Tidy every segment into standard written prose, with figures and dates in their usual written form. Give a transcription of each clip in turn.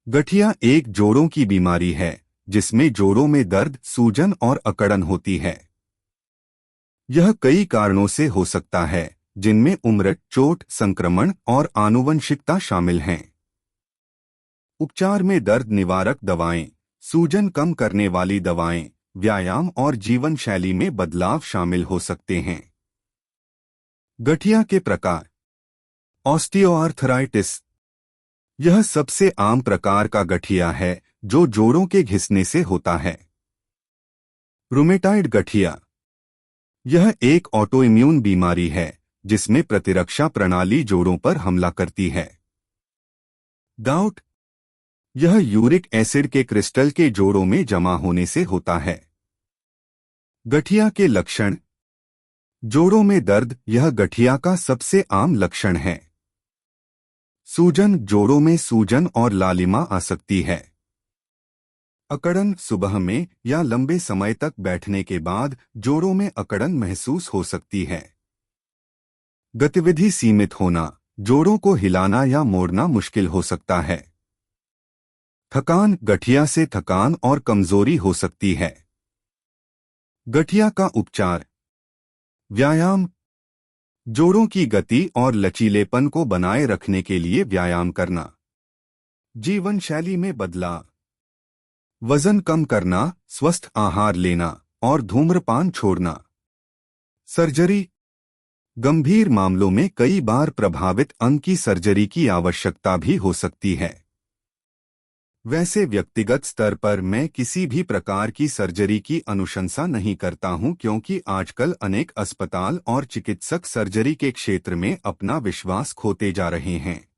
गठिया एक जोड़ों की बीमारी है जिसमें जोड़ों में दर्द, सूजन और अकड़न होती है। यह कई कारणों से हो सकता है, जिनमें उम्र, चोट, संक्रमण और आनुवंशिकता शामिल हैं। उपचार में दर्द निवारक दवाएं, सूजन कम करने वाली दवाएं, व्यायाम और जीवन शैली में बदलाव शामिल हो सकते हैं। गठिया के प्रकार। ऑस्टियोआर्थराइटिस। यह सबसे आम प्रकार का गठिया है जो जोड़ों के घिसने से होता है। रूमेटाइड गठिया। यह एक ऑटोइम्यून बीमारी है जिसमें प्रतिरक्षा प्रणाली जोड़ों पर हमला करती है। गाउट। यह यूरिक एसिड के क्रिस्टल के जोड़ों में जमा होने से होता है। गठिया के लक्षण। जोड़ों में दर्द, यह गठिया का सबसे आम लक्षण है। सूजन, जोड़ों में सूजन और लालिमा आ सकती है। अकड़न, सुबह में या लंबे समय तक बैठने के बाद जोड़ों में अकड़न महसूस हो सकती है। गतिविधि सीमित होना, जोड़ों को हिलाना या मोड़ना मुश्किल हो सकता है। थकान, गठिया से थकान और कमजोरी हो सकती है। गठिया का उपचार। व्यायाम। जोड़ों की गति और लचीलेपन को बनाए रखने के लिए व्यायाम करना। जीवन शैली में बदलाव। वजन कम करना, स्वस्थ आहार लेना और धूम्रपान छोड़ना। सर्जरी। गंभीर मामलों में कई बार प्रभावित अंग की सर्जरी की आवश्यकता भी हो सकती है। वैसे व्यक्तिगत स्तर पर मैं किसी भी प्रकार की सर्जरी की अनुशंसा नहीं करता हूं, क्योंकि आजकल अनेक अस्पताल और चिकित्सक सर्जरी के क्षेत्र में अपना विश्वास खोते जा रहे हैं।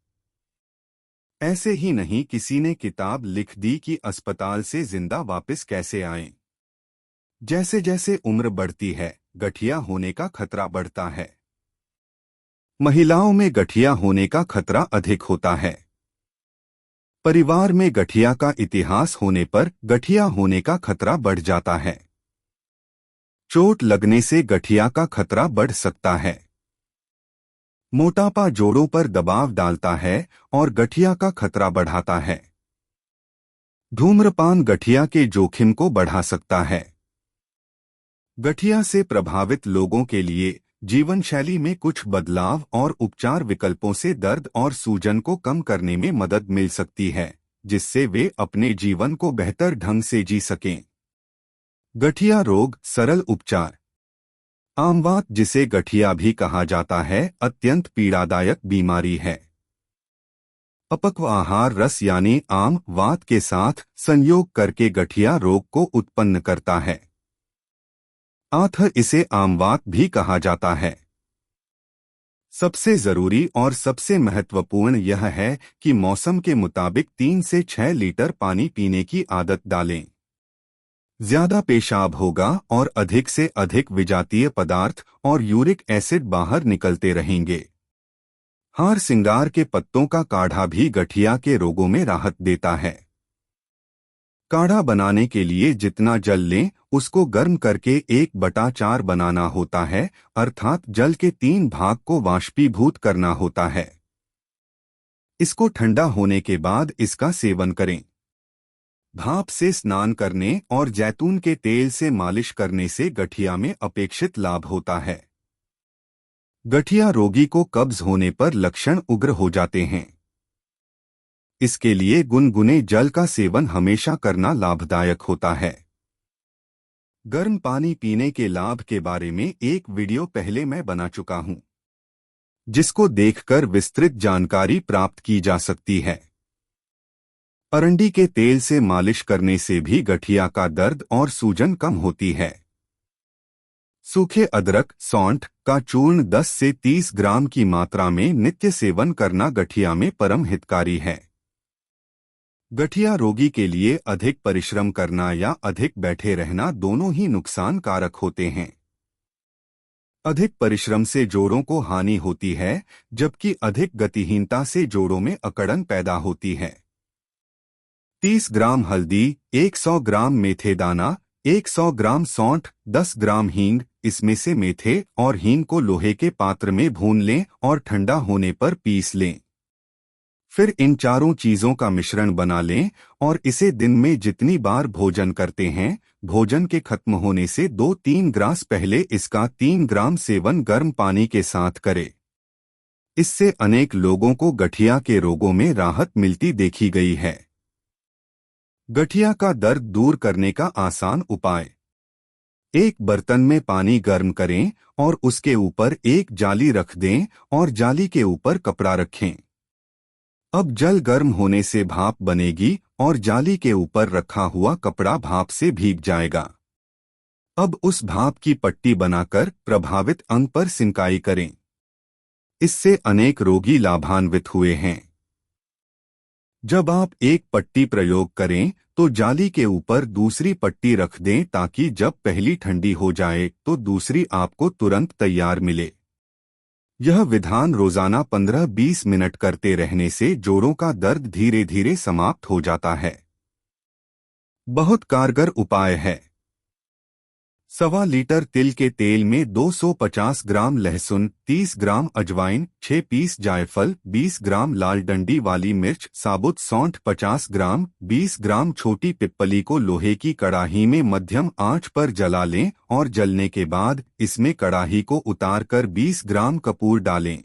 ऐसे ही नहीं किसी ने किताब लिख दी कि अस्पताल से जिंदा वापस कैसे आएं। जैसे जैसे उम्र बढ़ती है, गठिया होने का खतरा बढ़ता है। महिलाओं में गठिया होने का खतरा अधिक होता है। परिवार में गठिया का इतिहास होने पर गठिया होने का खतरा बढ़ जाता है। चोट लगने से गठिया का खतरा बढ़ सकता है। मोटापा जोड़ों पर दबाव डालता है और गठिया का खतरा बढ़ाता है। धूम्रपान गठिया के जोखिम को बढ़ा सकता है। गठिया से प्रभावित लोगों के लिए जीवन शैली में कुछ बदलाव और उपचार विकल्पों से दर्द और सूजन को कम करने में मदद मिल सकती है, जिससे वे अपने जीवन को बेहतर ढंग से जी सकें। गठिया रोग, सरल उपचार। आमवात, जिसे गठिया भी कहा जाता है, अत्यंत पीड़ादायक बीमारी है। अपक्व आहार रस यानी आम वात के साथ संयोग करके गठिया रोग को उत्पन्न करता है। अतः इसे आमवात भी कहा जाता है। सबसे जरूरी और सबसे महत्वपूर्ण यह है कि मौसम के मुताबिक 3 से 6 लीटर पानी पीने की आदत डालें। ज्यादा पेशाब होगा और अधिक से अधिक विजातीय पदार्थ और यूरिक एसिड बाहर निकलते रहेंगे। हार सिंगार के पत्तों का काढ़ा भी गठिया के रोगों में राहत देता है। काढ़ा बनाने के लिए जितना जल लें उसको गर्म करके 1/4 बनाना होता है, अर्थात जल के 3 भाग को वाष्पीभूत करना होता है। इसको ठंडा होने के बाद इसका सेवन करें। भाप से स्नान करने और जैतून के तेल से मालिश करने से गठिया में अपेक्षित लाभ होता है। गठिया रोगी को कब्ज होने पर लक्षण उग्र हो जाते हैं। इसके लिए गुनगुने जल का सेवन हमेशा करना लाभदायक होता है। गर्म पानी पीने के लाभ के बारे में एक वीडियो पहले मैं बना चुका हूं, जिसको देखकर विस्तृत जानकारी प्राप्त की जा सकती है। अरंडी के तेल से मालिश करने से भी गठिया का दर्द और सूजन कम होती है। सूखे अदरक, सौंठ का चूर्ण 10 से 30 ग्राम की मात्रा में नित्य सेवन करना गठिया में परम हितकारी है। गठिया रोगी के लिए अधिक परिश्रम करना या अधिक बैठे रहना दोनों ही नुकसान कारक होते हैं। अधिक परिश्रम से जोड़ों को हानि होती है, जबकि अधिक गतिहीनता से जोड़ों में अकड़न पैदा होती है। 30 ग्राम हल्दी, 100 ग्राम मेथे दाना, 100 ग्राम सौंठ, 10 ग्राम हींग, इसमें से मेथे और हींग को लोहे के पात्र में भून लें और ठंडा होने पर पीस लें। फिर इन चारों चीजों का मिश्रण बना लें और इसे दिन में जितनी बार भोजन करते हैं, भोजन के खत्म होने से 2-3 ग्रास पहले इसका 3 ग्राम सेवन गर्म पानी के साथ करें। इससे अनेक लोगों को गठिया के रोगों में राहत मिलती देखी गई है। गठिया का दर्द दूर करने का आसान उपाय। एक बर्तन में पानी गर्म करें और उसके ऊपर एक जाली रख दें और जाली के ऊपर कपड़ा रखें। अब जल गर्म होने से भाप बनेगी और जाली के ऊपर रखा हुआ कपड़ा भाप से भीग जाएगा। अब उस भाप की पट्टी बनाकर प्रभावित अंग पर सिंकाई करें। इससे अनेक रोगी लाभान्वित हुए हैं। जब आप एक पट्टी प्रयोग करें तो जाली के ऊपर दूसरी पट्टी रख दें ताकि जब पहली ठंडी हो जाए तो दूसरी आपको तुरंत तैयार मिले। यह विधान रोजाना 15-20 मिनट करते रहने से जोड़ों का दर्द धीरे धीरे समाप्त हो जाता है। बहुत कारगर उपाय है। 1.25 लीटर तिल के तेल में 250 ग्राम लहसुन, 30 ग्राम अजवाइन, 6 पीस जायफल, 20 ग्राम लाल डंडी वाली मिर्च, साबुत सौंठ 50 ग्राम, 20 ग्राम छोटी पिप्पली को लोहे की कड़ाही में मध्यम आंच पर जला लें और जलने के बाद इसमें कड़ाही को उतारकर 20 ग्राम कपूर डालें।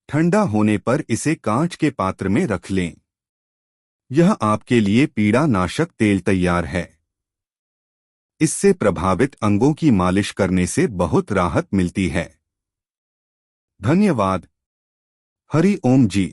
ठंडा होने पर इसे कांच के पात्र में रख लें। यह आपके लिए पीड़ा नाशक तेल तैयार है। इससे प्रभावित अंगों की मालिश करने से बहुत राहत मिलती है। धन्यवाद। हरि ओम जी।